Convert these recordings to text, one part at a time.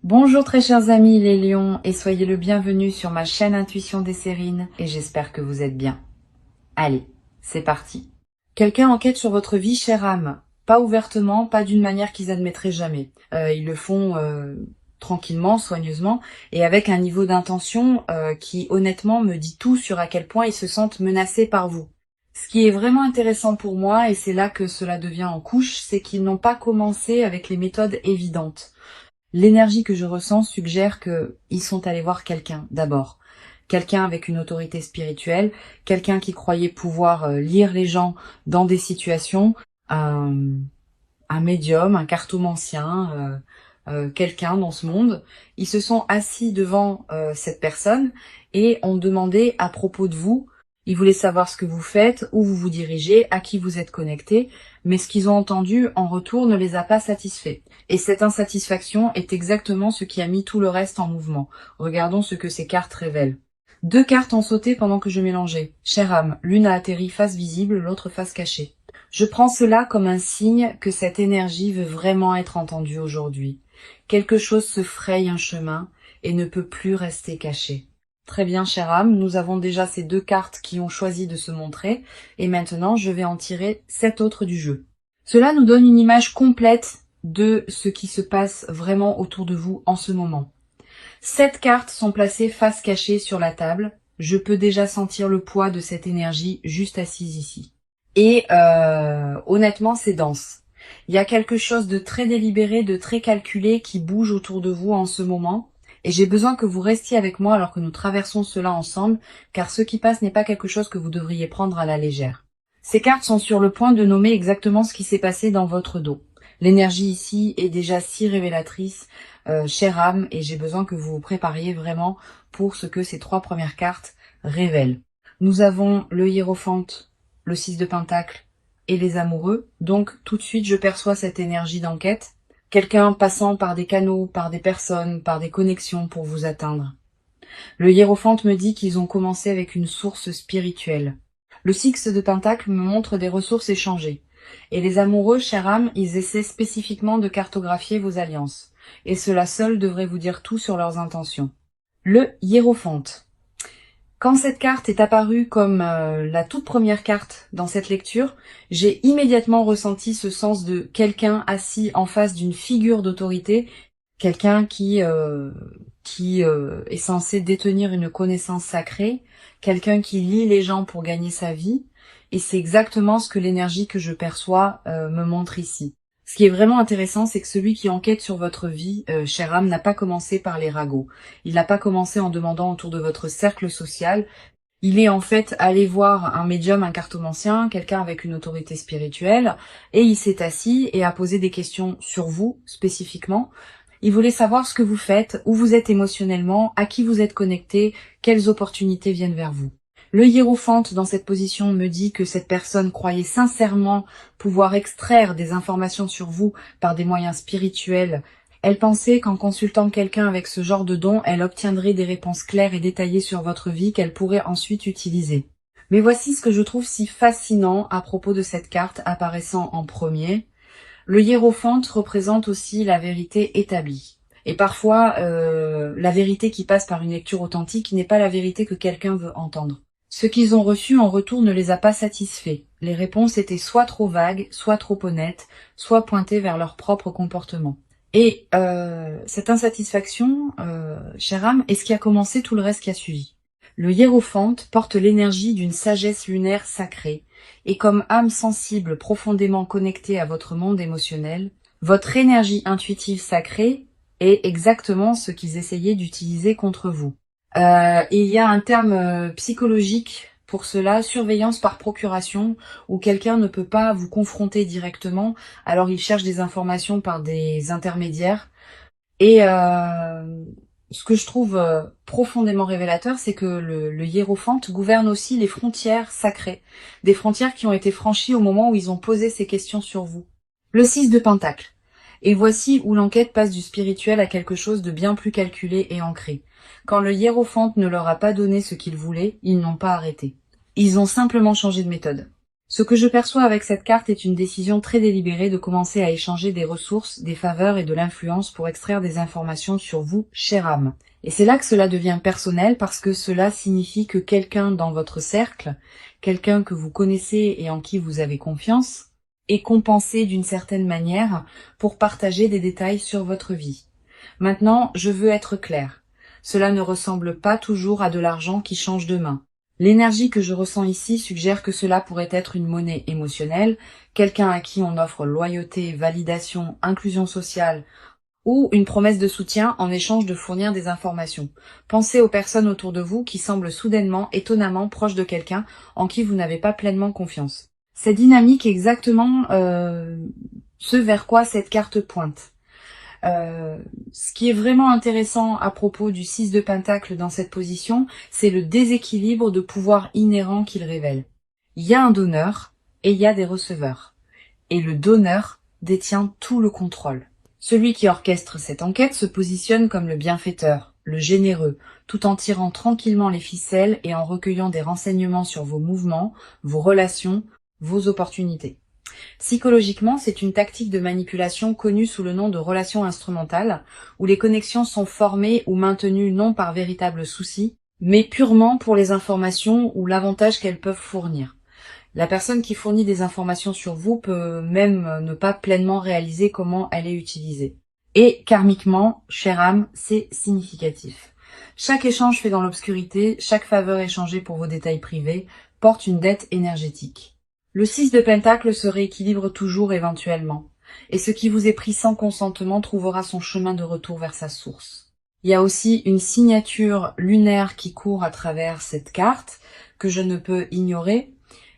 Bonjour très chers amis les lions et soyez le bienvenu sur ma chaîne Intuition des Sérines et j'espère que vous êtes bien. Allez, c'est parti. Quelqu'un enquête sur votre vie, chère âme. Pas ouvertement, pas d'une manière qu'ils admettraient jamais. Ils le font tranquillement, soigneusement et avec un niveau d'intention qui honnêtement me dit tout sur à quel point ils se sentent menacés par vous. Ce qui est vraiment intéressant pour moi, et c'est là que cela devient en couche, c'est qu'ils n'ont pas commencé avec les méthodes évidentes. L'énergie que je ressens suggère qu'ils sont allés voir quelqu'un d'abord. Quelqu'un avec une autorité spirituelle, quelqu'un qui croyait pouvoir lire les gens dans des situations, un médium, un cartomancien, quelqu'un dans ce monde. Ils se sont assis devant cette personne et ont demandé à propos de vous. Ils voulaient savoir ce que vous faites, où vous vous dirigez, à qui vous êtes connecté, mais ce qu'ils ont entendu en retour ne les a pas satisfaits. Et cette insatisfaction est exactement ce qui a mis tout le reste en mouvement. Regardons ce que ces cartes révèlent. Deux cartes ont sauté pendant que je mélangeais. Chère âme, l'une a atterri face visible, l'autre face cachée. Je prends cela comme un signe que cette énergie veut vraiment être entendue aujourd'hui. Quelque chose se fraye un chemin et ne peut plus rester caché. Très bien, chère âme, nous avons déjà ces deux cartes qui ont choisi de se montrer, et maintenant je vais en tirer 7 autres du jeu. Cela nous donne une image complète de ce qui se passe vraiment autour de vous en ce moment. 7 cartes sont placées face cachée sur la table. Je peux déjà sentir le poids de cette énergie juste assise ici. Et honnêtement, c'est dense. Il y a quelque chose de très délibéré, de très calculé qui bouge autour de vous en ce moment. Et j'ai besoin que vous restiez avec moi alors que nous traversons cela ensemble, car ce qui passe n'est pas quelque chose que vous devriez prendre à la légère. Ces cartes sont sur le point de nommer exactement ce qui s'est passé dans votre dos. L'énergie ici est déjà si révélatrice, chère âme, et j'ai besoin que vous vous prépariez vraiment pour ce que ces 3 premières cartes révèlent. Nous avons le hiérophante, le 6 de pentacle et les amoureux, donc tout de suite je perçois cette énergie d'enquête. Quelqu'un passant par des canaux, par des personnes, par des connexions pour vous atteindre. Le hiérophante me dit qu'ils ont commencé avec une source spirituelle. Le 6 de pentacle me montre des ressources échangées. Et les amoureux, chère âme, ils essaient spécifiquement de cartographier vos alliances. Et cela seul devrait vous dire tout sur leurs intentions. Le hiérophante. Quand cette carte est apparue comme la toute première carte dans cette lecture, j'ai immédiatement ressenti ce sens de quelqu'un assis en face d'une figure d'autorité, quelqu'un qui est censé détenir une connaissance sacrée, quelqu'un qui lie les gens pour gagner sa vie, et c'est exactement ce que l'énergie que je perçois me montre ici. Ce qui est vraiment intéressant, c'est que celui qui enquête sur votre vie, chère âme, n'a pas commencé par les ragots. Il n'a pas commencé en demandant autour de votre cercle social. Il est en fait allé voir un médium, un cartomancien, quelqu'un avec une autorité spirituelle, et il s'est assis et a posé des questions sur vous, spécifiquement. Il voulait savoir ce que vous faites, où vous êtes émotionnellement, à qui vous êtes connecté, quelles opportunités viennent vers vous. Le hiérophante dans cette position me dit que cette personne croyait sincèrement pouvoir extraire des informations sur vous par des moyens spirituels. Elle pensait qu'en consultant quelqu'un avec ce genre de don, elle obtiendrait des réponses claires et détaillées sur votre vie qu'elle pourrait ensuite utiliser. Mais voici ce que je trouve si fascinant à propos de cette carte apparaissant en premier. Le hiérophante représente aussi la vérité établie. Et parfois, la vérité qui passe par une lecture authentique n'est pas la vérité que quelqu'un veut entendre. Ce qu'ils ont reçu en retour ne les a pas satisfaits. Les réponses étaient soit trop vagues, soit trop honnêtes, soit pointées vers leur propre comportement. Et cette insatisfaction, chère âme, est ce qui a commencé tout le reste qui a suivi. Le hiérophante porte l'énergie d'une sagesse lunaire sacrée, et comme âme sensible profondément connectée à votre monde émotionnel, votre énergie intuitive sacrée est exactement ce qu'ils essayaient d'utiliser contre vous. Il y a un terme psychologique pour cela, surveillance par procuration, où quelqu'un ne peut pas vous confronter directement, alors il cherche des informations par des intermédiaires. Et ce que je trouve profondément révélateur, c'est que le hiérophante gouverne aussi les frontières sacrées, des frontières qui ont été franchies au moment où ils ont posé ces questions sur vous. Le 6 de pentacle. Et voici où l'enquête passe du spirituel à quelque chose de bien plus calculé et ancré. Quand le hiérophante ne leur a pas donné ce qu'ils voulaient, ils n'ont pas arrêté. Ils ont simplement changé de méthode. Ce que je perçois avec cette carte est une décision très délibérée de commencer à échanger des ressources, des faveurs et de l'influence pour extraire des informations sur vous, chère âme. Et c'est là que cela devient personnel parce que cela signifie que quelqu'un dans votre cercle, quelqu'un que vous connaissez et en qui vous avez confiance, est compensé d'une certaine manière pour partager des détails sur votre vie. Maintenant, je veux être clair. Cela ne ressemble pas toujours à de l'argent qui change de main. L'énergie que je ressens ici suggère que cela pourrait être une monnaie émotionnelle, quelqu'un à qui on offre loyauté, validation, inclusion sociale, ou une promesse de soutien en échange de fournir des informations. Pensez aux personnes autour de vous qui semblent soudainement, étonnamment proches de quelqu'un en qui vous n'avez pas pleinement confiance. Cette dynamique est exactement ce vers quoi cette carte pointe. Ce qui est vraiment intéressant à propos du 6 de Pentacle dans cette position, c'est le déséquilibre de pouvoir inhérent qu'il révèle. Il y a un donneur et il y a des receveurs. Et le donneur détient tout le contrôle. Celui qui orchestre cette enquête se positionne comme le bienfaiteur, le généreux, tout en tirant tranquillement les ficelles et en recueillant des renseignements sur vos mouvements, vos relations, vos opportunités. Psychologiquement, c'est une tactique de manipulation connue sous le nom de relation instrumentale, où les connexions sont formées ou maintenues non par véritable souci, mais purement pour les informations ou l'avantage qu'elles peuvent fournir. La personne qui fournit des informations sur vous peut même ne pas pleinement réaliser comment elle est utilisée. Et karmiquement, chère âme, c'est significatif. Chaque échange fait dans l'obscurité, chaque faveur échangée pour vos détails privés, porte une dette énergétique. Le 6 de Pentacle se rééquilibre toujours éventuellement, et ce qui vous est pris sans consentement trouvera son chemin de retour vers sa source. Il y a aussi une signature lunaire qui court à travers cette carte, que je ne peux ignorer,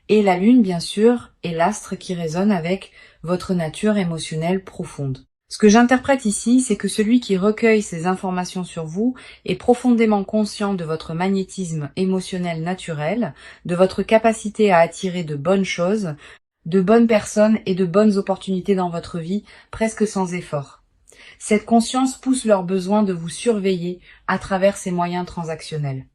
et la lune bien sûr, et l'astre qui résonne avec votre nature émotionnelle profonde. Ce que j'interprète ici, c'est que celui qui recueille ces informations sur vous est profondément conscient de votre magnétisme émotionnel naturel, de votre capacité à attirer de bonnes choses, de bonnes personnes et de bonnes opportunités dans votre vie, presque sans effort. Cette conscience pousse leur besoin de vous surveiller à travers ces moyens transactionnels.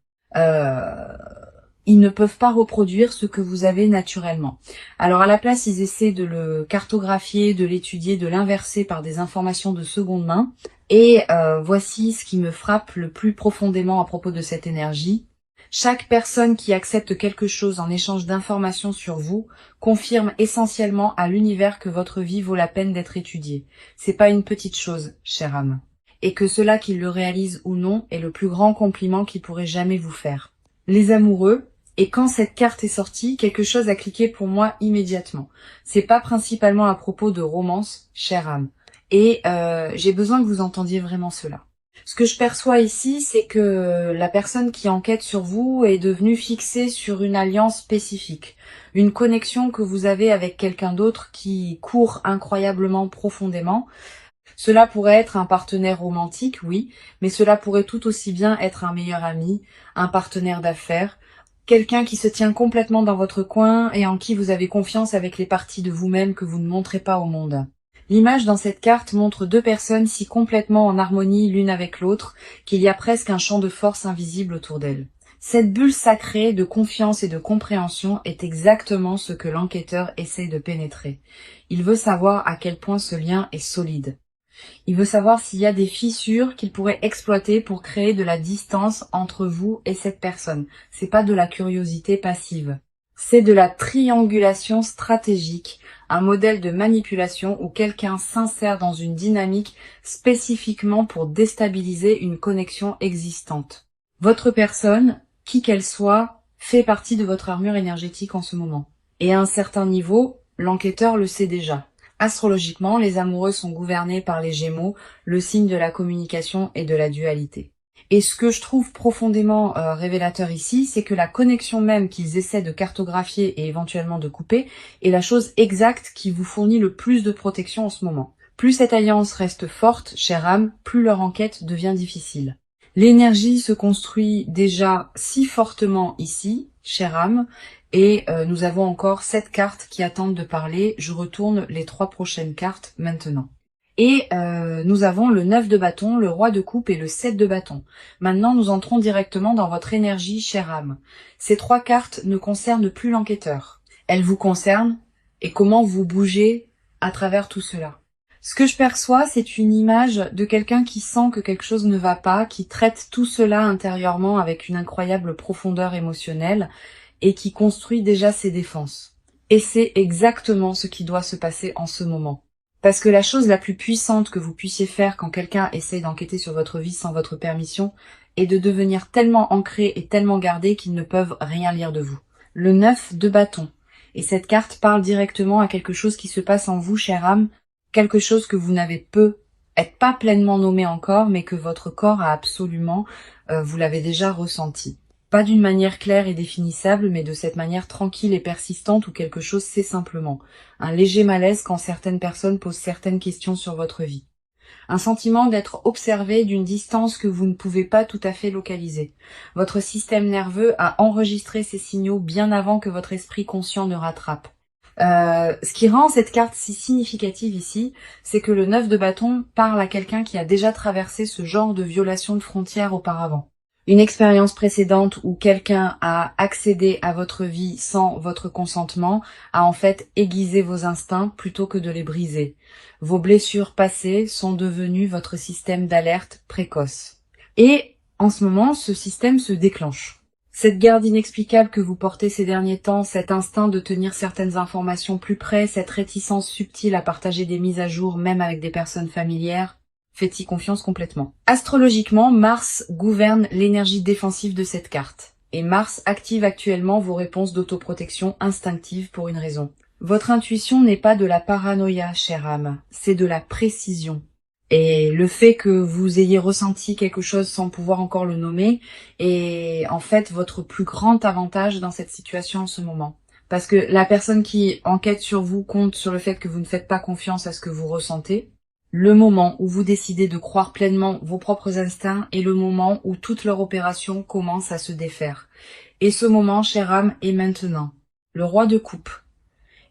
Ils ne peuvent pas reproduire ce que vous avez naturellement. Alors à la place, ils essaient de le cartographier, de l'étudier, de l'inverser par des informations de seconde main. Et voici ce qui me frappe le plus profondément à propos de cette énergie. Chaque personne qui accepte quelque chose en échange d'informations sur vous confirme essentiellement à l'univers que votre vie vaut la peine d'être étudiée. C'est pas une petite chose, chère âme. Et que cela qu'il le réalise ou non est le plus grand compliment qu'il pourrait jamais vous faire. Les amoureux, et quand cette carte est sortie, quelque chose a cliqué pour moi immédiatement. C'est pas principalement à propos de romance, chère âme. Et j'ai besoin que vous entendiez vraiment cela. Ce que je perçois ici, c'est que la personne qui enquête sur vous est devenue fixée sur une alliance spécifique. Une connexion que vous avez avec quelqu'un d'autre qui court incroyablement profondément. Cela pourrait être un partenaire romantique, oui, mais cela pourrait tout aussi bien être un meilleur ami, un partenaire d'affaires, quelqu'un qui se tient complètement dans votre coin et en qui vous avez confiance avec les parties de vous-même que vous ne montrez pas au monde. L'image dans cette carte montre deux personnes si complètement en harmonie l'une avec l'autre qu'il y a presque un champ de force invisible autour d'elles. Cette bulle sacrée de confiance et de compréhension est exactement ce que l'enquêteur essaie de pénétrer. Il veut savoir à quel point ce lien est solide. Il veut savoir s'il y a des fissures qu'il pourrait exploiter pour créer de la distance entre vous et cette personne. C'est pas de la curiosité passive. C'est de la triangulation stratégique, un modèle de manipulation où quelqu'un s'insère dans une dynamique spécifiquement pour déstabiliser une connexion existante. Votre personne, qui qu'elle soit, fait partie de votre armure énergétique en ce moment. Et à un certain niveau, l'enquêteur le sait déjà. Astrologiquement, les amoureux sont gouvernés par les Gémeaux, le signe de la communication et de la dualité. Et ce que je trouve profondément révélateur ici, c'est que la connexion même qu'ils essaient de cartographier et éventuellement de couper est la chose exacte qui vous fournit le plus de protection en ce moment. Plus cette alliance reste forte, chère âme, plus leur enquête devient difficile. L'énergie se construit déjà si fortement ici, chère âme, et nous avons encore 7 cartes qui attendent de parler. Je retourne les 3 prochaines cartes maintenant. Et nous avons le 9 de bâton, le roi de coupe et le 7 de bâton. Maintenant, nous entrons directement dans votre énergie, chère âme. Ces 3 cartes ne concernent plus l'enquêteur. elle vous concerne et comment vous bougez à travers tout cela. Ce que je perçois, c'est une image de quelqu'un qui sent que quelque chose ne va pas, qui traite tout cela intérieurement avec une incroyable profondeur émotionnelle et qui construit déjà ses défenses. Et c'est exactement ce qui doit se passer en ce moment. Parce que la chose la plus puissante que vous puissiez faire quand quelqu'un essaye d'enquêter sur votre vie sans votre permission est de devenir tellement ancré et tellement gardé qu'ils ne peuvent rien lire de vous. Le 9 de bâton. Et cette carte parle directement à quelque chose qui se passe en vous, chère âme, quelque chose que vous n'avez peut-être pas pleinement nommé encore, mais que votre corps a absolument, vous l'avez déjà ressenti. Pas d'une manière claire et définissable, mais de cette manière tranquille et persistante où quelque chose c'est simplement. Un léger malaise quand certaines personnes posent certaines questions sur votre vie. Un sentiment d'être observé d'une distance que vous ne pouvez pas tout à fait localiser. Votre système nerveux a enregistré ces signaux bien avant que votre esprit conscient ne rattrape. Ce qui rend cette carte si significative ici, c'est que le 9 de bâton parle à quelqu'un qui a déjà traversé ce genre de violation de frontières auparavant. Une expérience précédente où quelqu'un a accédé à votre vie sans votre consentement a en fait aiguisé vos instincts plutôt que de les briser. Vos blessures passées sont devenues votre système d'alerte précoce. Et en ce moment, ce système se déclenche. Cette garde inexplicable que vous portez ces derniers temps, cet instinct de tenir certaines informations plus près, cette réticence subtile à partager des mises à jour même avec des personnes familières, faites-y confiance complètement. Astrologiquement, Mars gouverne l'énergie défensive de cette carte. Et Mars active actuellement vos réponses d'autoprotection instinctive pour une raison. Votre intuition n'est pas de la paranoïa, chère âme, c'est de la précision. Et le fait que vous ayez ressenti quelque chose sans pouvoir encore le nommer est en fait votre plus grand avantage dans cette situation en ce moment. Parce que la personne qui enquête sur vous compte sur le fait que vous ne faites pas confiance à ce que vous ressentez. Le moment où vous décidez de croire pleinement vos propres instincts est le moment où toute leur opération commence à se défaire. Et ce moment, chère âme, est maintenant. Le roi de coupe.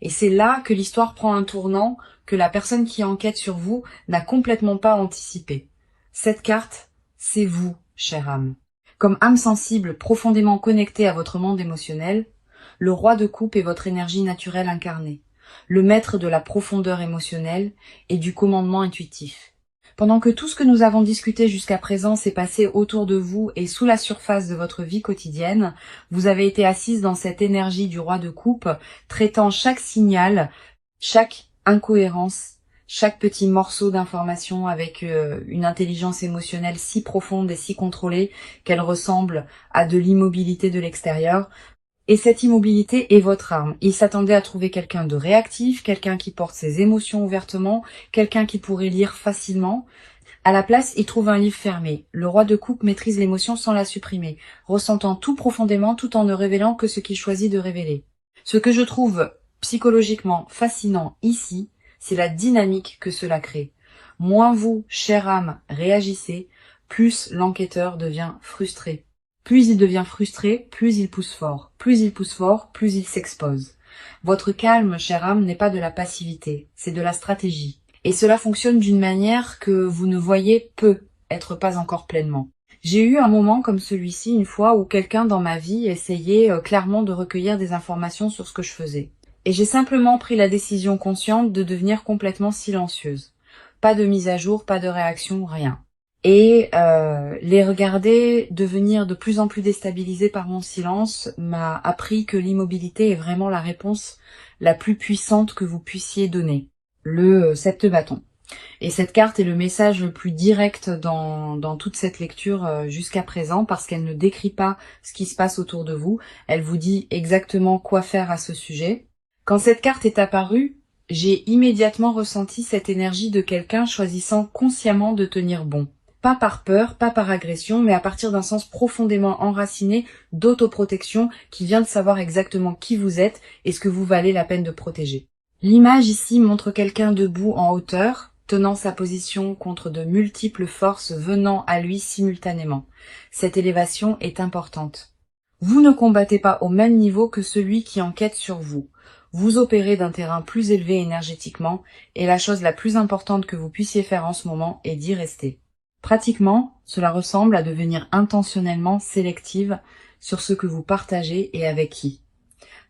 Et c'est là que l'histoire prend un tournant que la personne qui enquête sur vous n'a complètement pas anticipé. Cette carte, c'est vous, chère âme. Comme âme sensible profondément connectée à votre monde émotionnel, le roi de coupe est votre énergie naturelle incarnée, le maître de la profondeur émotionnelle et du commandement intuitif. Pendant que tout ce que nous avons discuté jusqu'à présent s'est passé autour de vous et sous la surface de votre vie quotidienne, vous avez été assise dans cette énergie du roi de coupe, traitant chaque signal, chaque incohérence, chaque petit morceau d'information avec une intelligence émotionnelle si profonde et si contrôlée qu'elle ressemble à de l'immobilité de l'extérieur. Et cette immobilité est votre arme. Il s'attendait à trouver quelqu'un de réactif, quelqu'un qui porte ses émotions ouvertement, quelqu'un qui pourrait lire facilement. À la place, il trouve un livre fermé. Le roi de coupe maîtrise l'émotion sans la supprimer, ressentant tout profondément tout en ne révélant que ce qu'il choisit de révéler. Ce que je trouve psychologiquement fascinant ici, c'est la dynamique que cela crée. Moins vous, chère âme, réagissez, plus l'enquêteur devient frustré. Plus il devient frustré, plus il pousse fort. Plus il pousse fort, plus il s'expose. Votre calme, chère âme, n'est pas de la passivité, c'est de la stratégie. Et cela fonctionne d'une manière que vous ne voyez peut-être pas encore pleinement. J'ai eu un moment comme celui-ci une fois où quelqu'un dans ma vie essayait clairement de recueillir des informations sur ce que je faisais. Et j'ai simplement pris la décision consciente de devenir complètement silencieuse. Pas de mise à jour, pas de réaction, rien. Et les regarder devenir de plus en plus déstabilisés par mon silence m'a appris que l'immobilité est vraiment la réponse la plus puissante que vous puissiez donner. Le 7 de bâton. Et cette carte est le message le plus direct dans toute cette lecture jusqu'à présent parce qu'elle ne décrit pas ce qui se passe autour de vous. Elle vous dit exactement quoi faire à ce sujet. Quand cette carte est apparue, j'ai immédiatement ressenti cette énergie de quelqu'un choisissant consciemment de tenir bon. Pas par peur, pas par agression, mais à partir d'un sens profondément enraciné d'autoprotection qui vient de savoir exactement qui vous êtes et ce que vous valez la peine de protéger. L'image ici montre quelqu'un debout en hauteur, tenant sa position contre de multiples forces venant à lui simultanément. Cette élévation est importante. Vous ne combattez pas au même niveau que celui qui enquête sur vous. Vous opérez d'un terrain plus élevé énergétiquement et la chose la plus importante que vous puissiez faire en ce moment est d'y rester. Pratiquement, cela ressemble à devenir intentionnellement sélective sur ce que vous partagez et avec qui.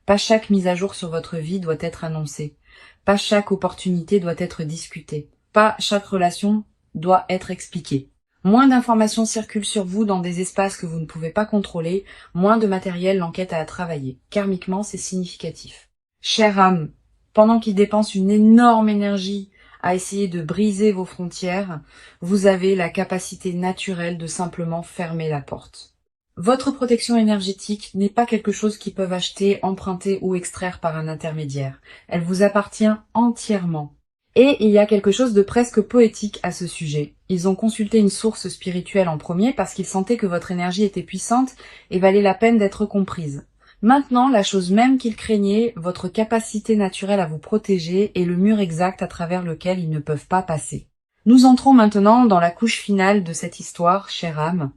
Pas chaque mise à jour sur votre vie doit être annoncée. Pas chaque opportunité doit être discutée. Pas chaque relation doit être expliquée. Moins d'informations circulent sur vous dans des espaces que vous ne pouvez pas contrôler, moins de matériel l'enquête à travailler. Karmiquement, c'est significatif. Chère âme, pendant qu'il dépense une énorme énergie à essayer de briser vos frontières, vous avez la capacité naturelle de simplement fermer la porte. Votre protection énergétique n'est pas quelque chose qu'ils peuvent acheter, emprunter ou extraire par un intermédiaire. Elle vous appartient entièrement. Et il y a quelque chose de presque poétique à ce sujet. Ils ont consulté une source spirituelle en premier parce qu'ils sentaient que votre énergie était puissante et valait la peine d'être comprise. Maintenant, la chose même qu'ils craignaient, votre capacité naturelle à vous protéger est le mur exact à travers lequel ils ne peuvent pas passer. Nous entrons maintenant dans la couche finale de cette histoire, chère âme,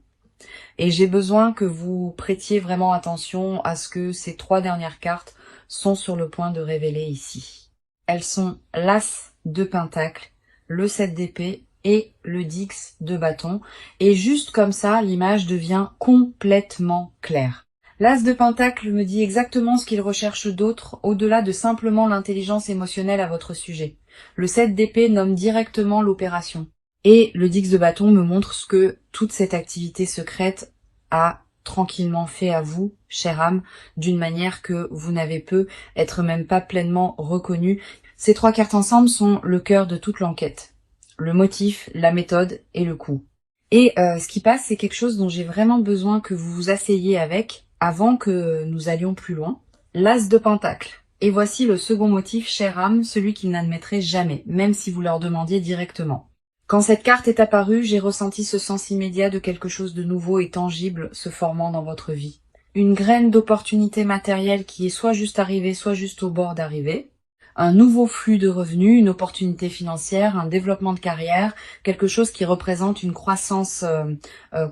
et j'ai besoin que vous prêtiez vraiment attention à ce que ces 3 dernières cartes sont sur le point de révéler ici. Elles sont l'As de Pentacle, le 7 d'épée et le 10 de bâton, et juste comme ça, l'image devient complètement claire. L'As de Pentacle me dit exactement ce qu'il recherche d'autre, au-delà de simplement l'intelligence émotionnelle à votre sujet. Le 7 d'épée nomme directement l'opération. Et le 10 de bâton me montre ce que toute cette activité secrète a tranquillement fait à vous, chère âme, d'une manière que vous n'avez pu être même pas pleinement reconnu. Ces 3 cartes ensemble sont le cœur de toute l'enquête. Le motif, la méthode et le coup. Et ce qui passe, c'est quelque chose dont j'ai vraiment besoin que vous vous asseyiez avec avant que nous allions plus loin. L'As de Pentacle. Et voici le second motif, chère âme, celui qu'ils n'admettraient jamais, même si vous leur demandiez directement. Quand cette carte est apparue, j'ai ressenti ce sens immédiat de quelque chose de nouveau et tangible se formant dans votre vie. Une graine d'opportunité matérielle qui est soit juste arrivée, soit juste au bord d'arriver. Un nouveau flux de revenus, une opportunité financière, un développement de carrière, quelque chose qui représente une croissance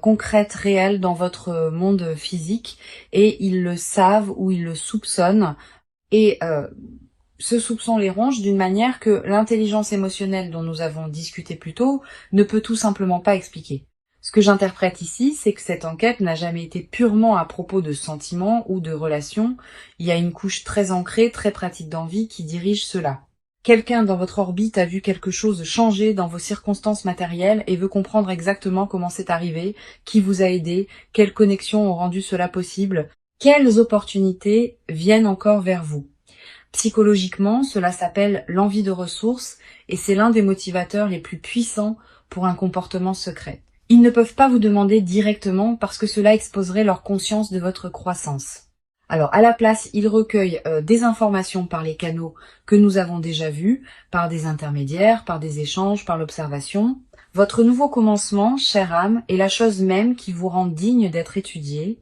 concrète, réelle dans votre monde physique. Et ils le savent ou ils le soupçonnent. Et ce soupçon les ronge d'une manière que l'intelligence émotionnelle dont nous avons discuté plus tôt ne peut tout simplement pas expliquer. Ce que j'interprète ici, c'est que cette enquête n'a jamais été purement à propos de sentiments ou de relations. Il y a une couche très ancrée, très pratique d'envie qui dirige cela. Quelqu'un dans votre orbite a vu quelque chose changer dans vos circonstances matérielles et veut comprendre exactement comment c'est arrivé, qui vous a aidé, quelles connexions ont rendu cela possible, quelles opportunités viennent encore vers vous. Psychologiquement, cela s'appelle l'envie de ressources et c'est l'un des motivateurs les plus puissants pour un comportement secret. Ils ne peuvent pas vous demander directement parce que cela exposerait leur conscience de votre croissance. Alors à la place, ils recueillent des informations par les canaux que nous avons déjà vus, par des intermédiaires, par des échanges, par l'observation. Votre nouveau commencement, chère âme, est la chose même qui vous rend digne d'être étudié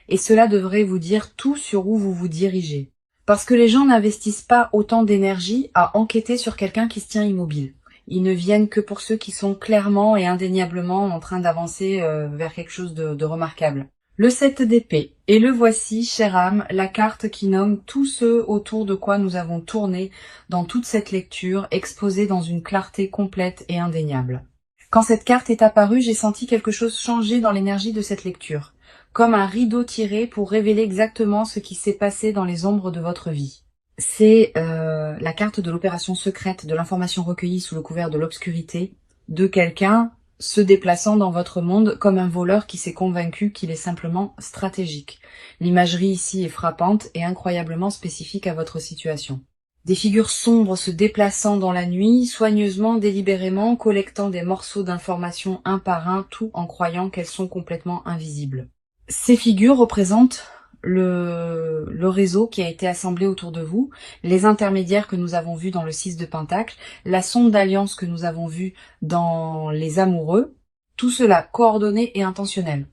et cela devrait vous dire tout sur où vous vous dirigez. Parce que les gens n'investissent pas autant d'énergie à enquêter sur quelqu'un qui se tient immobile. Ils ne viennent que pour ceux qui sont clairement et indéniablement en train d'avancer vers quelque chose de remarquable. Le 7 d'épée. Et le voici, chère âme, la carte qui nomme tous ceux autour de quoi nous avons tourné dans toute cette lecture, exposée dans une clarté complète et indéniable. Quand cette carte est apparue, j'ai senti quelque chose changer dans l'énergie de cette lecture. Comme un rideau tiré pour révéler exactement ce qui s'est passé dans les ombres de votre vie. C'est la carte de l'opération secrète, de l'information recueillie sous le couvert de l'obscurité, de quelqu'un se déplaçant dans votre monde comme un voleur qui s'est convaincu qu'il est simplement stratégique. L'imagerie ici est frappante et incroyablement spécifique à votre situation. Des figures sombres se déplaçant dans la nuit, soigneusement, délibérément, collectant des morceaux d'informations un par un, tout en croyant qu'elles sont complètement invisibles. Ces figures représentent le réseau qui a été assemblé autour de vous, les intermédiaires que nous avons vus dans le 6 de Pentacle, la sonde d'alliance que nous avons vue dans les amoureux, tout cela coordonné et intentionnel.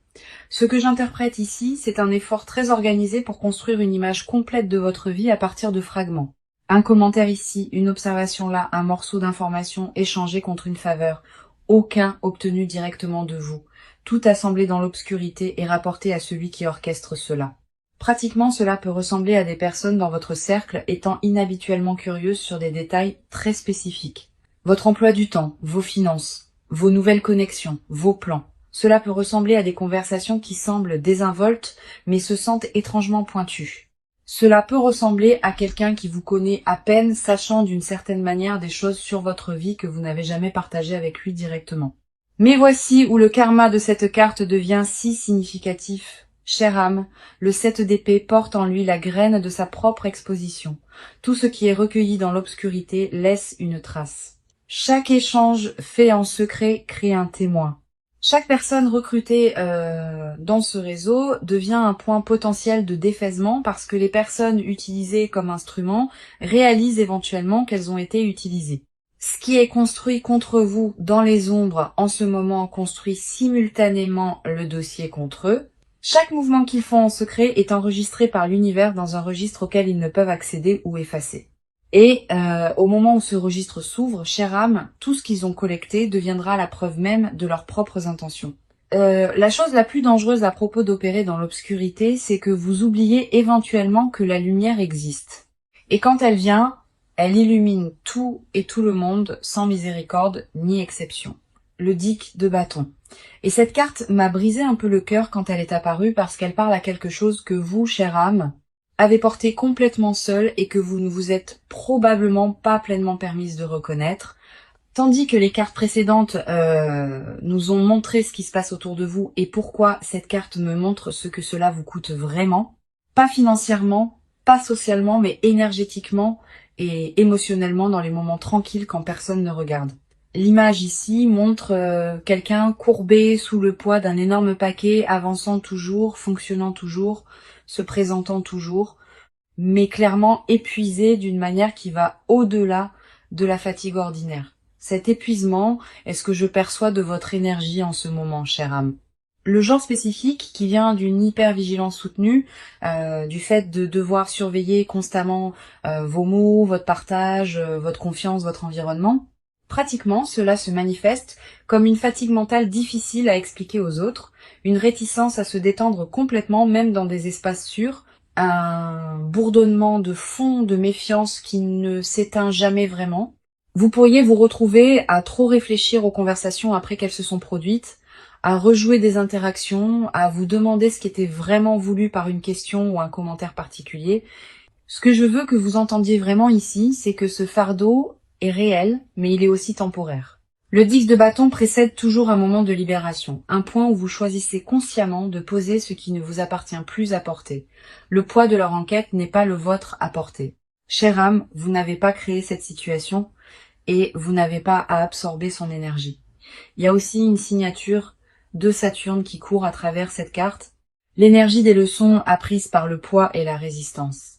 Ce que j'interprète ici, c'est un effort très organisé pour construire une image complète de votre vie à partir de fragments. Un commentaire ici, une observation là, un morceau d'information échangé contre une faveur, aucun obtenu directement de vous. Tout assemblé dans l'obscurité et rapporté à celui qui orchestre cela. Pratiquement, cela peut ressembler à des personnes dans votre cercle étant inhabituellement curieuses sur des détails très spécifiques. Votre emploi du temps, vos finances, vos nouvelles connexions, vos plans. Cela peut ressembler à des conversations qui semblent désinvoltes, mais se sentent étrangement pointues. Cela peut ressembler à quelqu'un qui vous connaît à peine, sachant d'une certaine manière des choses sur votre vie que vous n'avez jamais partagées avec lui directement. Mais voici où le karma de cette carte devient si significatif. Chère âme, le 7 d'épée porte en lui la graine de sa propre exposition. Tout ce qui est recueilli dans l'obscurité laisse une trace. Chaque échange fait en secret crée un témoin. Chaque personne recrutée dans ce réseau devient un point potentiel de défaisement parce que les personnes utilisées comme instruments réalisent éventuellement qu'elles ont été utilisées. Ce qui est construit contre vous dans les ombres en ce moment construit simultanément le dossier contre eux. Chaque mouvement qu'ils font en secret est enregistré par l'univers dans un registre auquel ils ne peuvent accéder ou effacer. Et au moment où ce registre s'ouvre, chère âme, tout ce qu'ils ont collecté deviendra la preuve même de leurs propres intentions. La chose la plus dangereuse à propos d'opérer dans l'obscurité, c'est que vous oubliez éventuellement que la lumière existe. Et quand elle vient, elle illumine tout et tout le monde sans miséricorde ni exception. Le Dick de bâton. Et cette carte m'a brisé un peu le cœur quand elle est apparue parce qu'elle parle à quelque chose que vous, chère âme, avez porté complètement seul et que vous ne vous êtes probablement pas pleinement permise de reconnaître, tandis que les cartes précédentes nous ont montré ce qui se passe autour de vous et pourquoi cette carte me montre ce que cela vous coûte vraiment, pas financièrement, pas socialement, mais énergétiquement et émotionnellement dans les moments tranquilles quand personne ne regarde. L'image ici montre quelqu'un courbé sous le poids d'un énorme paquet, avançant toujours, fonctionnant toujours, se présentant toujours, mais clairement épuisé d'une manière qui va au-delà de la fatigue ordinaire. Cet épuisement est ce que je perçois de votre énergie en ce moment, chère âme. Le genre spécifique qui vient d'une hypervigilance soutenue, du fait de devoir surveiller constamment vos mots, votre partage, votre confiance, votre environnement. Pratiquement, cela se manifeste comme une fatigue mentale difficile à expliquer aux autres, une réticence à se détendre complètement, même dans des espaces sûrs, un bourdonnement de fond de méfiance qui ne s'éteint jamais vraiment. Vous pourriez vous retrouver à trop réfléchir aux conversations après qu'elles se sont produites, à rejouer des interactions, à vous demander ce qui était vraiment voulu par une question ou un commentaire particulier. Ce que je veux que vous entendiez vraiment ici, c'est que ce fardeau est réel, mais il est aussi temporaire. Le 10 de bâton précède toujours un moment de libération, un point où vous choisissez consciemment de poser ce qui ne vous appartient plus à porter. Le poids de leur enquête n'est pas le vôtre à porter. Chère âme, vous n'avez pas créé cette situation et vous n'avez pas à absorber son énergie. Il y a aussi une signature de Saturne qui court à travers cette carte, l'énergie des leçons apprises par le poids et la résistance.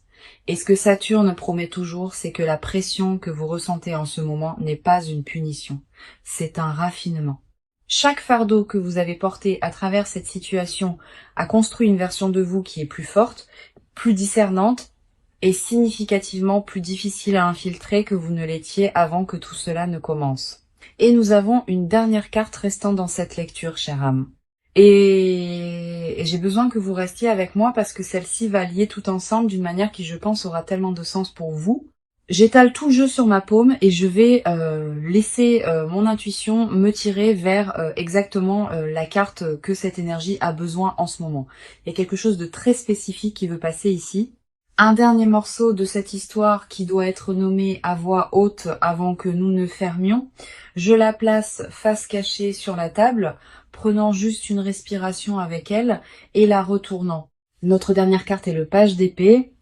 Et ce que Saturne promet toujours, c'est que la pression que vous ressentez en ce moment n'est pas une punition, c'est un raffinement. Chaque fardeau que vous avez porté à travers cette situation a construit une version de vous qui est plus forte, plus discernante et significativement plus difficile à infiltrer que vous ne l'étiez avant que tout cela ne commence. Et nous avons une dernière carte restant dans cette lecture, chère âme. Et j'ai besoin que vous restiez avec moi parce que celle-ci va lier tout ensemble d'une manière qui, je pense, aura tellement de sens pour vous. J'étale tout le jeu sur ma paume et je vais laisser mon intuition me tirer vers exactement la carte que cette énergie a besoin en ce moment. Il y a quelque chose de très spécifique qui veut passer ici. Un dernier morceau de cette histoire qui doit être nommé à voix haute avant que nous ne fermions. Je la place face cachée sur la table, prenant juste une respiration avec elle et la retournant. Notre dernière carte est le page d'épée.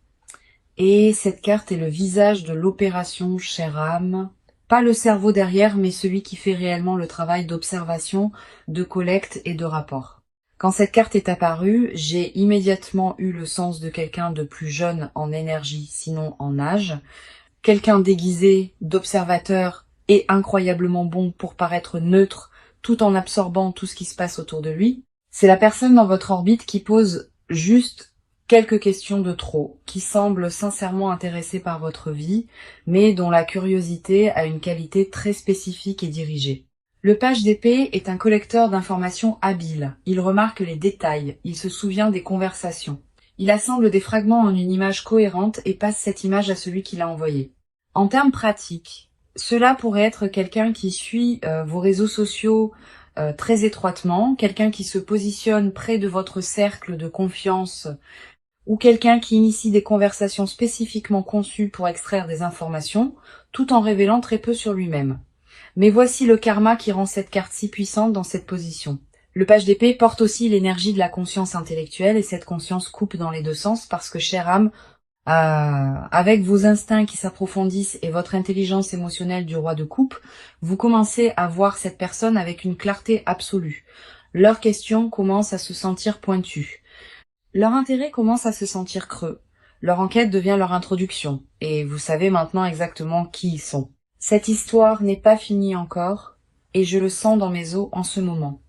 Et cette carte est le visage de l'opération, chère âme. Pas le cerveau derrière, mais celui qui fait réellement le travail d'observation, de collecte et de rapport. Quand cette carte est apparue, j'ai immédiatement eu le sens de quelqu'un de plus jeune en énergie, sinon en âge. Quelqu'un déguisé d'observateur et incroyablement bon pour paraître neutre, tout en absorbant tout ce qui se passe autour de lui. C'est la personne dans votre orbite qui pose juste quelques questions de trop, qui semblent sincèrement intéressées par votre vie, mais dont la curiosité a une qualité très spécifique et dirigée. Le page d'épée est un collecteur d'informations habile. Il remarque les détails, il se souvient des conversations. Il assemble des fragments en une image cohérente et passe cette image à celui qui l'a envoyée. En termes pratiques, cela pourrait être quelqu'un qui suit vos réseaux sociaux très étroitement, quelqu'un qui se positionne près de votre cercle de confiance ou quelqu'un qui initie des conversations spécifiquement conçues pour extraire des informations, tout en révélant très peu sur lui-même. Mais voici le karma qui rend cette carte si puissante dans cette position. Le page d'épée porte aussi l'énergie de la conscience intellectuelle et cette conscience coupe dans les deux sens parce que, chère âme, avec vos instincts qui s'approfondissent et votre intelligence émotionnelle du roi de coupe, vous commencez à voir cette personne avec une clarté absolue. Leurs questions commencent à se sentir pointues. Leur intérêt commence à se sentir creux. Leur enquête devient leur introduction. Et vous savez maintenant exactement qui ils sont. Cette histoire n'est pas finie encore, et je le sens dans mes os en ce moment.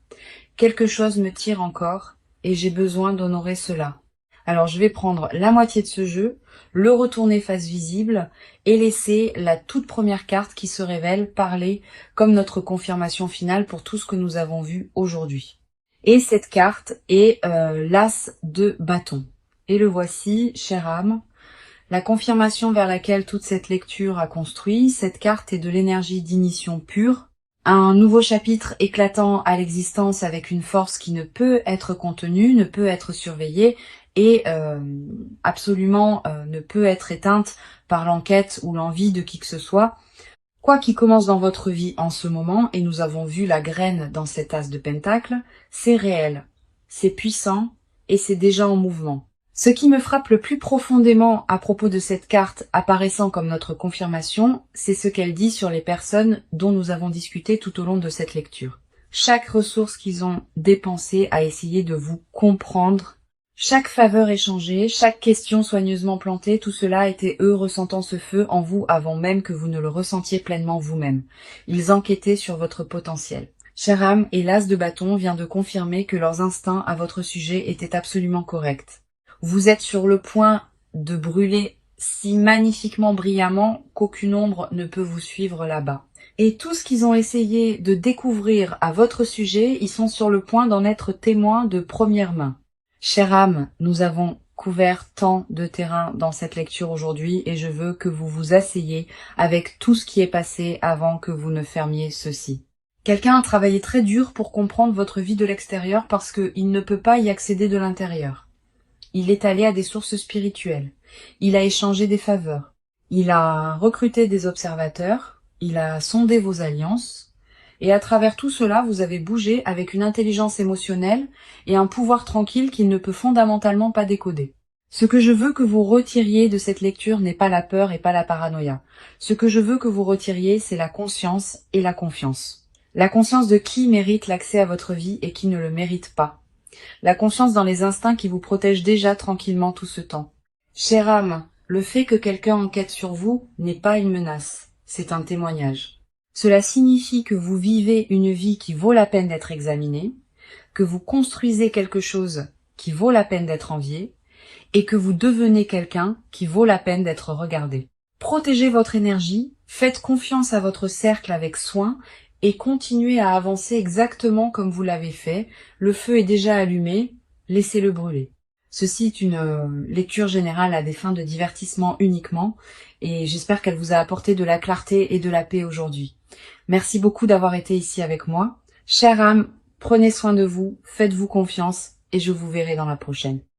Quelque chose me tire encore, et j'ai besoin d'honorer cela. Alors je vais prendre la moitié de ce jeu, le retourner face visible, et laisser la toute première carte qui se révèle parler comme notre confirmation finale pour tout ce que nous avons vu aujourd'hui. Et cette carte est l'As de bâton. Et le voici, chère âme. La confirmation vers laquelle toute cette lecture a construit, cette carte est de l'énergie d'ignition pure, un nouveau chapitre éclatant à l'existence avec une force qui ne peut être contenue, ne peut être surveillée et absolument ne peut être éteinte par l'enquête ou l'envie de qui que ce soit. Quoi qui commence dans votre vie en ce moment, et nous avons vu la graine dans cet as de pentacle, c'est réel, c'est puissant et c'est déjà en mouvement. Ce qui me frappe le plus profondément à propos de cette carte apparaissant comme notre confirmation, c'est ce qu'elle dit sur les personnes dont nous avons discuté tout au long de cette lecture. Chaque ressource qu'ils ont dépensée à essayer de vous comprendre, chaque faveur échangée, chaque question soigneusement plantée, tout cela était eux ressentant ce feu en vous avant même que vous ne le ressentiez pleinement vous-même. Ils enquêtaient sur votre potentiel. Chère âme, et l'as de bâton vient de confirmer que leurs instincts à votre sujet étaient absolument corrects. Vous êtes sur le point de brûler si magnifiquement brillamment qu'aucune ombre ne peut vous suivre là-bas. Et tout ce qu'ils ont essayé de découvrir à votre sujet, ils sont sur le point d'en être témoins de première main. Chère âme, nous avons couvert tant de terrain dans cette lecture aujourd'hui et je veux que vous vous asseyez avec tout ce qui est passé avant que vous ne fermiez ceci. Quelqu'un a travaillé très dur pour comprendre votre vie de l'extérieur parce qu'il ne peut pas y accéder de l'intérieur. Il est allé à des sources spirituelles. Il a échangé des faveurs. Il a recruté des observateurs. Il a sondé vos alliances. Et à travers tout cela, vous avez bougé avec une intelligence émotionnelle et un pouvoir tranquille qu'il ne peut fondamentalement pas décoder. Ce que je veux que vous retiriez de cette lecture n'est pas la peur et pas la paranoïa. Ce que je veux que vous retiriez, c'est la conscience et la confiance. La conscience de qui mérite l'accès à votre vie et qui ne le mérite pas. La conscience dans les instincts qui vous protègent déjà tranquillement tout ce temps. Chère âme, le fait que quelqu'un enquête sur vous n'est pas une menace, c'est un témoignage. Cela signifie que vous vivez une vie qui vaut la peine d'être examinée, que vous construisez quelque chose qui vaut la peine d'être envié, et que vous devenez quelqu'un qui vaut la peine d'être regardé. Protégez votre énergie, faites confiance à votre cercle avec soin, et continuez à avancer exactement comme vous l'avez fait. Le feu est déjà allumé, laissez-le brûler. Ceci est une lecture générale à des fins de divertissement uniquement, et j'espère qu'elle vous a apporté de la clarté et de la paix aujourd'hui. Merci beaucoup d'avoir été ici avec moi. Chère âme, prenez soin de vous, faites-vous confiance, et je vous verrai dans la prochaine.